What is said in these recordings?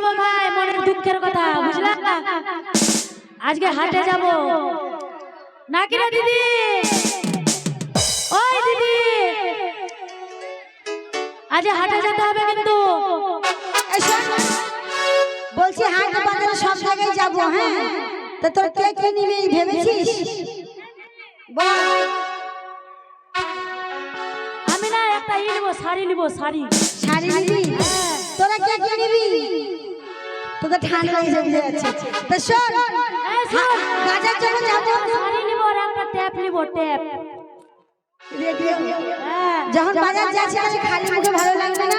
বলবো ভাই, মনের দুঃখের কথা বুঝলা। আজকে হাটে যাব নাকি রে দিদি? ওই দিদি, আজ হাটে যেতে হবে কিন্তু। বলছি হাট বাজারে সব জায়গায় যাবো। হ্যাঁ, তো তোর কে কে নিবি ভেবেছিস? বল। আমি না একটা নিব, শাড়ি নিব, শাড়ি। শাড়ি নিবি? তোরা কে কে নিবি? তোদের ঠান্ডা লেগে যাচ্ছে। তো শোন, বাজার যখন যাবো শাড়ি নিব আর একটা ট্যাপ নিব, ট্যাপ। যখন বাজার যাচ্ছি আজকে খালি মুখে ভালো লাগবে না।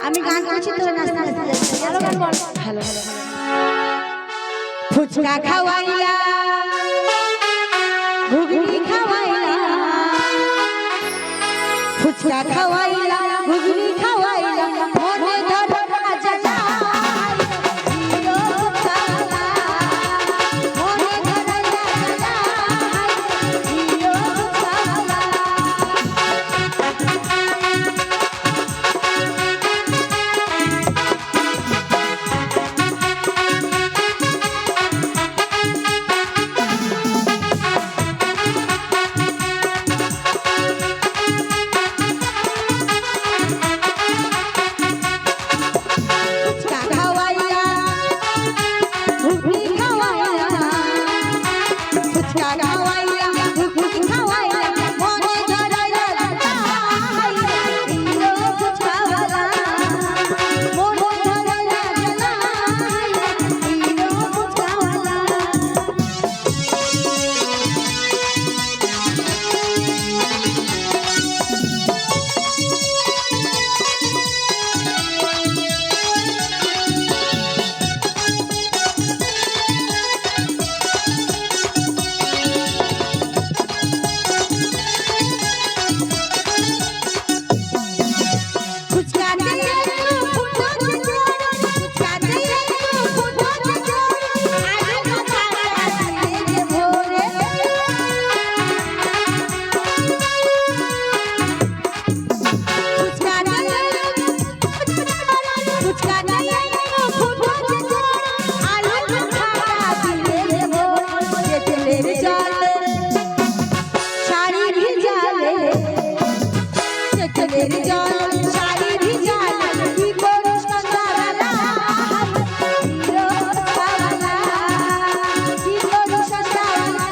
আমি গান করছি, তোরা নাচতে নাচতে যাচ্ছি। ভালো গান বল। ভালো ভালো। ফুচকা খাওয়াইলা, ঘুগনি খাওয়াইলা, ফুচকা খাওয়াইলা, ঘুগনি খাওয়াইলা, মনে ধরো রাজা লাই, হিরো চালা, মনে ধরো রাজা লাই, হিরো চালা। ফুচকা খাওয়াইলা, ঘুগনি খাওয়াইলা, ফুচকা খাওয়াইলা, ঘুগনি খাওয়াইলা, মনে ধরো রাজা লাই, হিরো ফুচকাওয়ালা, মনে ধরো রাজা লাই, হিরো ফুচকাওয়ালা। ফুচকা দিয়ে ফুটো ফুটো, ফুচকা দিয়ে ফুটো ফুটো, আলু মাখা দিয়ে ভরে। ফুচকা দিয়ে ফুচকা দিয়ে ফুটো ফুটো, আলু মাখা দিয়ে ভরে। তেলের জলে শাড়ি ভিজালে, তেলের জল শাড়ি ভিজালে, কি করো সন্ধ্যাবেলা, হিরো ফুচকাওয়ালা, কি করো সন্ধ্যাবেলা,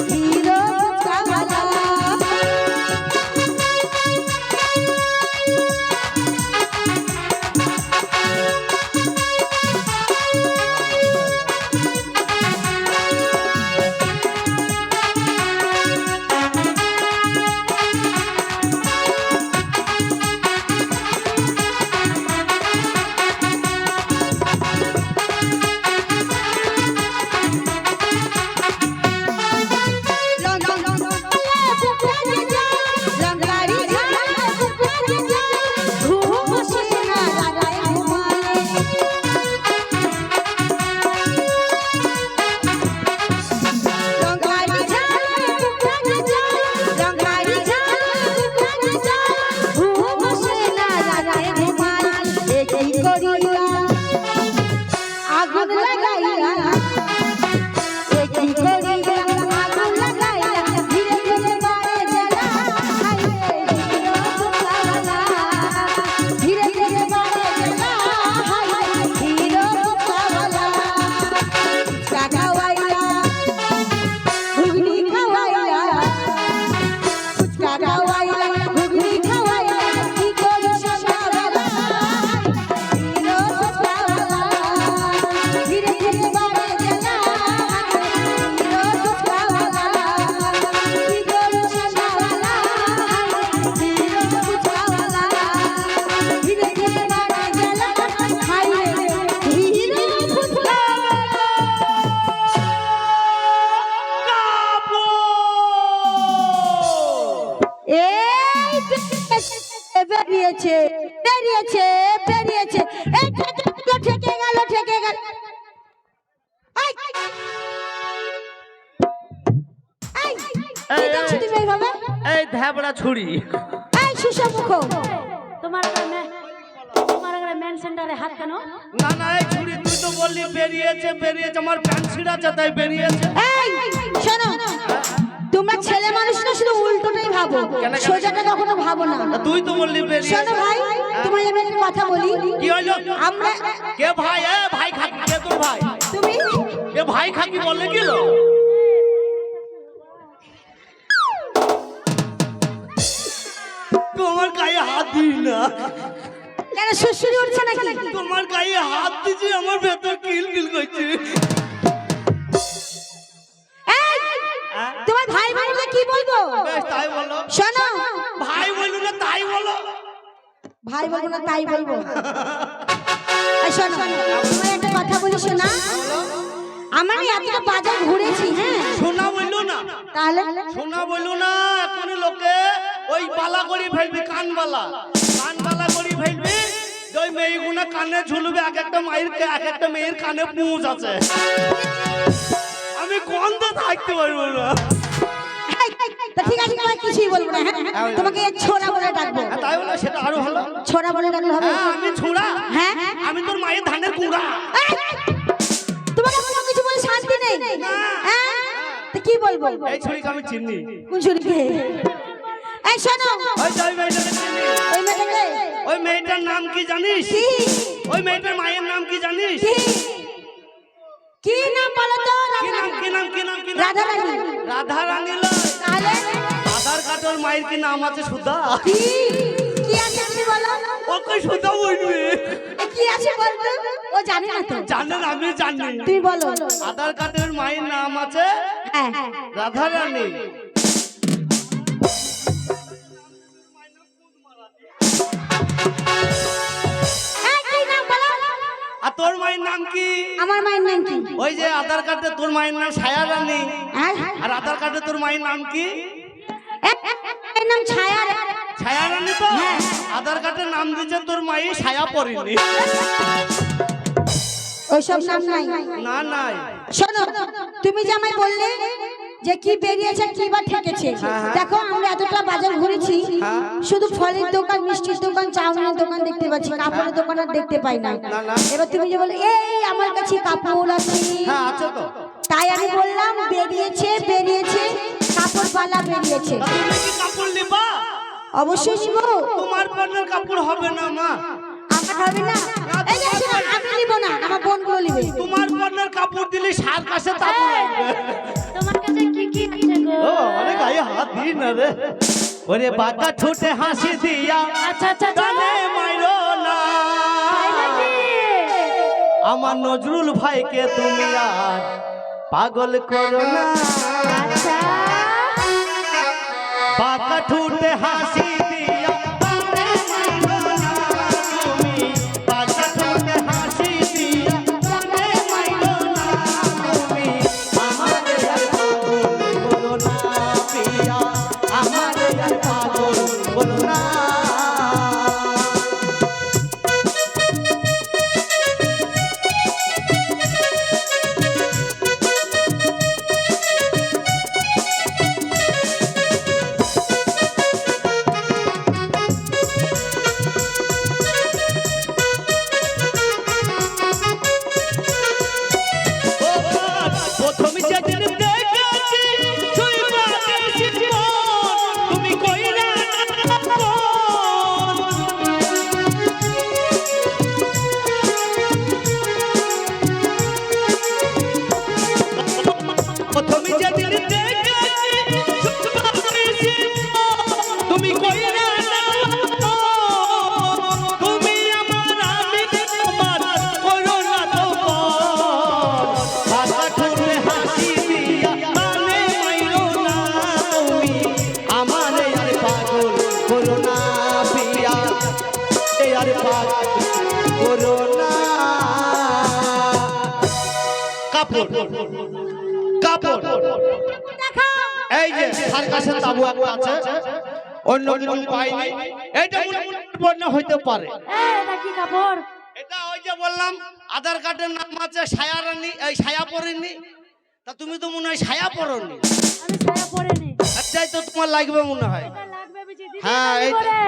হিরো ফুচকাওয়ালা। আগুন লাগাইয়া, একই করিয়া আগুন লাগাইয়া, ধীরে ধীরে বাড়ে জ্বালা, হাইরে হিরো ফুচকাওয়ালা, ধীরে ধীরে বাড়ে জ্বালা, হাইরে হিরো ফুচকাওয়ালা। ফুচকা খাওয়াইলা, ঘুগনি খাওয়াইলা, ফুচকা খাওয়াইলা, ঘুগনি খাওয়াইলা, কি করি সন্ধ্যাবেলা, হিরো ফুচকাওয়ালা, ধীরে ধীরে বাড়ে জ্বালা, হিরো ফুচকাওয়ালা, কি করি সন্ধ্যাবেলা, হিরো ফুচকাওয়ালা, ধীরে ধীরে বাড়ে জ্বালা, হাইরে হিরো ফুচকাওয়ালা। এই বেরিয়েছে বেরিয়েছে বেরিয়েছে, এই ঠেকে গেল ঠেকে গেল। এই, এই, কি দেখছো তুমি এইভাবে? এই ধ্যাবড়া ছুরি। এই শিশু মুখ, তোমার গ্রামে মেন সেন্টারে হাত কেন? না না এই ছুরি তুই তো বললি বেরিয়েছে বেরিয়েছে আমার প্যান্ট ছিঁড়াছে তাই বেরিয়েছে। এই শোনো, তোমরা ছেলে মানুষ না, শুধু উল্টোটাই ভাবো, সোজাটা কখনো ভাবো না। তুই তো বললি শোনো বেরিয়েছে। ভাই, তোমায় আমি একটা কথা বলি। কি হলো? আমরা কে ভাই? এ ভাই খাকি কে তোর ভাই? তুমি এ ভাই খাকি বললে কি হলো? তোমার গায়ে হাত দিই না, কেন সুসুরি উঠছে নাকি? তোমার গায়ে হাত দিছি আমার ভেতর কিল কিল করছে। এই, তোমার ভাই বললে কি বলবো? বেশ তাই বলো। শোনো, ভাই বললো না তাই বলো। ভাই বলবো না তাই বলবো। এই শোনো, তোমায় একটা কথা বলি শোনা, আমার এতটা বাজার ঘুরেছি, হ্যাঁ সোনা বললো না, তাহলে সোনা বললো না। এখন লোকে ওই বালা করি ফেলবি, কানবালা কানবালা করি ফেলবি। ওই মেয়েগুনা কানে ঝুলবে, এক একটা মেয়ের কানে পুঁজ আছে। আমি গন্ধে থাকতে পারবো না। তা ঠিক আছে, তোমায় কিছুই বলবো না, হ্যাঁ তোমাকে ছোড়া বলে ডাকবো। তাই বলো, সেটা আরো ভালো। ছোড়া বলে ডাকলে হবে? হ্যাঁ, আমি ছোড়া। হ্যাঁ আমি তোর মায়ের ধানের কুড়া। এই, তোমাকে কোনো কিছু বলে শান্তি নেই, হ্যাঁ তা কি বলবো? এই ছুরিকে আমি চিনি। কোন ছুরিকে? এই শোনো, ওই যে ওই মেয়েটাকে চিনি। ওই মেয়েটাকে ওই মেয়েটার নাম কি জানিস? কি ওই মেয়েটার মায়ের নাম কি জানিস? কি কি নাম বলো তো? কি নাম কি নাম কি নাম কি নাম? রাধা রানী। রাধা রানী লয়। তাহলে আধার কার্ডের মায়ের কি নাম আছে? সুধা। কি কি আছে তুমি বলো? ওকে সুধা বলবে। কি আছে বলতো? ও জানে না তো। জানেন, আমি জানি। তুমি বলো। আধার কার্ডের মায়ের নাম আছে হ্যাঁ রাধা রানী। এই, কি নাম বলো? আর তোর মায়ের নাম কি? আমার মায়ের নাম কি? ওই যে আধার কার্ডে তোর মায়ের নাম ছায়া রানী, হ্যাঁ আর আধার কার্ডে তোর মায়ের নাম কি? এর নাম ছায়া। ছায়া রানী তো। আধার কার্ডের নাম দিচ্ছে তোর মায়ের ছায়া পড়েনি। ওইসব নাম নাই। না নাই। শোনো, তুমি যে আমায় বললে যে কি বেরিয়েছে কি বা ঠেকেছে, দেখো আমরা এতটা বাজার ঘুরেছি, শুধু ফলের দোকান, মিষ্টির দোকান, চাউমিনের দোকান দেখতে পাচ্ছি, কাপড়ের দোকান আর দেখতে পাই না। এবার তুমি যে বলে এই আমার কাছে কাপড় আছে, হ্যাঁ আছে তো। তাই আমি বললাম বেরিয়েছে বেরিয়েছে, কাপড় পালা বেরিয়েছে। তা তুমি কি কাপড় নিবা? অবশ্যই নিব। তোমার পণ্যের কাপড় হবে না মা। আমার হবে না। এই যে শোনো, আমি নিব না, আমার বোনগুলো নিবে। তোমার পণ্যের কাপড় দিলে সার কাছে তাপ লাগবে। তোমার কাছে কি কি আছে গো? ও আরে গায়ে হাত দিই না রে। ওরে বাঁকা ঠোঁটে হাসি দিয়া আচ্ছা আচ্ছা কানে মাইরো না। তাই নাকি? আমার নজরুল ভাইকে তুমি আর পাগল করো না। আচ্ছা বাঁকা ঠোঁটে হাসি দিয়া কানে মাইরো না। তুমি বাঁকা ঠোঁটে হাসি দিয়া কানে মাইরো না। তুমি আমারে আর পাগল করো না পিয়া, আমারে আর পাগল করো না। প্রথমে যেদিন দেখেছি তুই বাগেছি মন, তুমি কইরা না মন। প্রথমে যেদিন দেখেছি তুই বাগেছি মন, তুমি কইরা না মন। তুমি আমার আমি তোমার করো না তো মন। বাঁকা ঠোঁটে হাসি দিয়া কানে মাইরো না। তুমি আমারে আর পাগল করো না পিয়া, এ আর পাগল করো না। কাপড় কাপড় এই যে সার্কাসের তাবু একটা আছে, অন্য কিছু পাইনি। এইটা বন্য হইতে পারে। এটা কি কাপড়? এটা ওই যে বললাম আধার কার্ডের নাম আছে ছায়া রানী, এই ছায়া পড়েনি। তা তুমি তো মনে হয় ছায়া পড়নি। আমি ছায়া পরিনি। এটাই তো তোমার লাগবে মনে হয়। এটা লাগবে বুঝি দিদি? হ্যাঁ, আমি এইটা- পরে।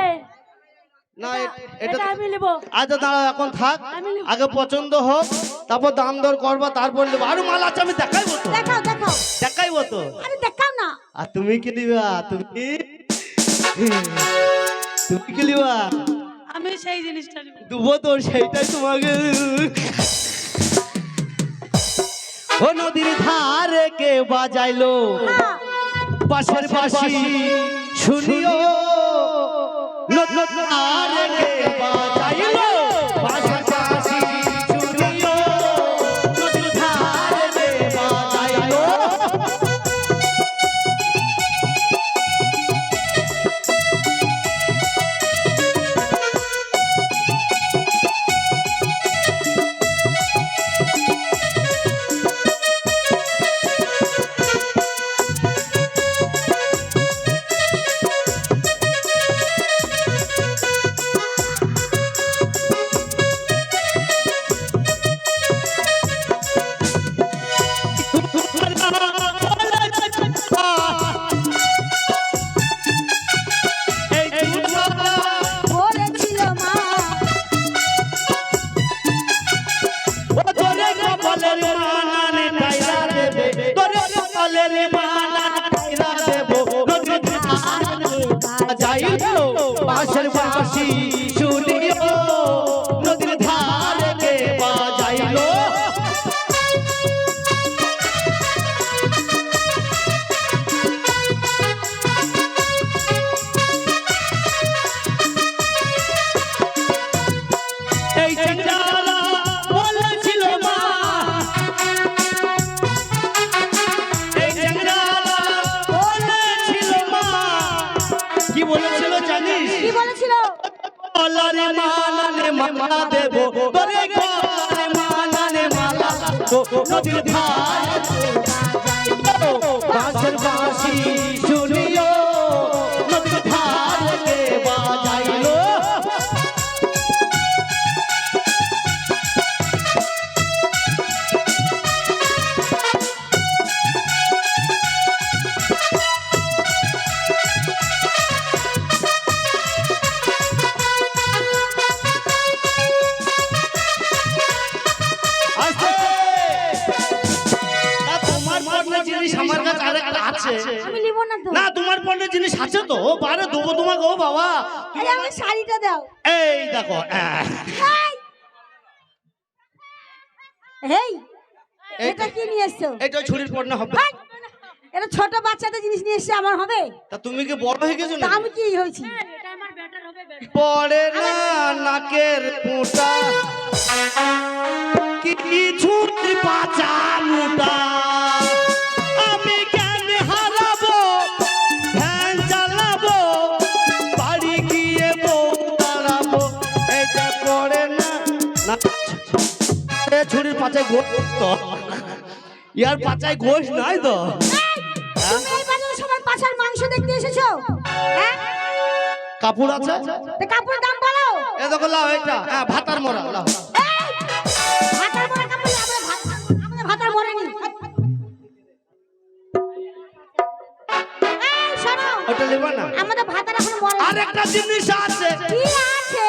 না এটা এটা আমি নেব। আচ্ছা দাঁড়াও এখন থাক, আমি নেব। আগে পছন্দ হোক, তারপর দাম দর করবা, তারপর নেবো। আরো মাল আছে, আমি দেখাইবো তো, দেখাও দেখাও, দেখাইবো তো। আরে দেখাও না। আর তুমি কি নিবা? তুমি তুমি কি নিবা? আমি সেই জিনিসটা নেব। দেবো তো, সেইটাই তোমাকে। ও নদীর ধারে কে বাজাইলো হ্যাঁ, পাশের বাঁশি শুনিও, নদীর ধারে কে বাজাইলো পাশের বাঁশি শুনিও, নদীর ধারে কে বাজাইলো। বলেছিল মা, তোরে কপালের মানানে টাইরা দেবে, তোরে কপালের মানানে টাইরা দেব, নদীর ধারে বাজাইলো পাশের বাঁশি শুনিও, নদীর ধারে কে বাজাইলো। এই চিংড়ালা বলেছিল মা, এই চিংড়ালা বলেছিল মা, কি বলেছিল জানিস? কি বলেছিল? কলারে মানানে মালা দেব, তোরে কলারে মানানে মালা দেব, নদীর ধারে বাঁশের বাঁশি শুনিও, নদীর ধারে কে বাজাইলো। আসতে। না, তোমার পণ্যের জিনিস আমার কাছে আরেকটা আছে। আমি নিব না তো। না, তোমার পণ্যের জিনিস আছে তো, ও পারে দেবো তোমাকে। ও বাবা, আরে আমার শাড়িটা দাও। এই দেখো, এই, এটা কি নিয়ে এসছো? এটা ছুরির পণ্য হবে। হাই! এটা ছোট বাচ্চাদের জিনিস নিয়ে এসছে, আমার হবে? তা তুমি কি বড় হয়ে গেছো তা না? আমি কি হয়েছি? এটা আমার বেটার হবে, better। পড়ে না নাকের মোটা, কি ছুরির পাচা মোটা, আমি কেন হারাবো, ভ্যান চালাবো, বাড়ি গিয়ে বউ দাঁড়াবো। এটা পড়ে না না, এ ছুরির পাচায় গোশ তো, ইয়ার পাচায় গোশ নাই তো। তুমি এই বাজারে সবার পাছার মাংস দেখতে এসেছো? হ্যাঁ? কাপড় আছে, তা কাপড়ের দাম বলো। এ দেখো লাও, এটা ভাতার মোড়া লাও। এই! ভাতার মরা কাপড়, আমাদের ভাতার মরেনি। এই শোনো, ওটা নেবা না? আমাদের ভাতার এখন মরেনি। আরেকটা জিনিস আছে। কি আছে?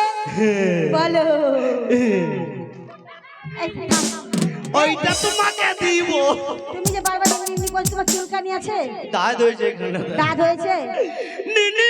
বলো। এই থাম। ওইটা তোমাকে দিব। তুমি যে বারবার এমনি করছো, তোমার চুলকানি আছে? দাঁত হয়েছে এখানে। দাঁত হয়েছে? নিনি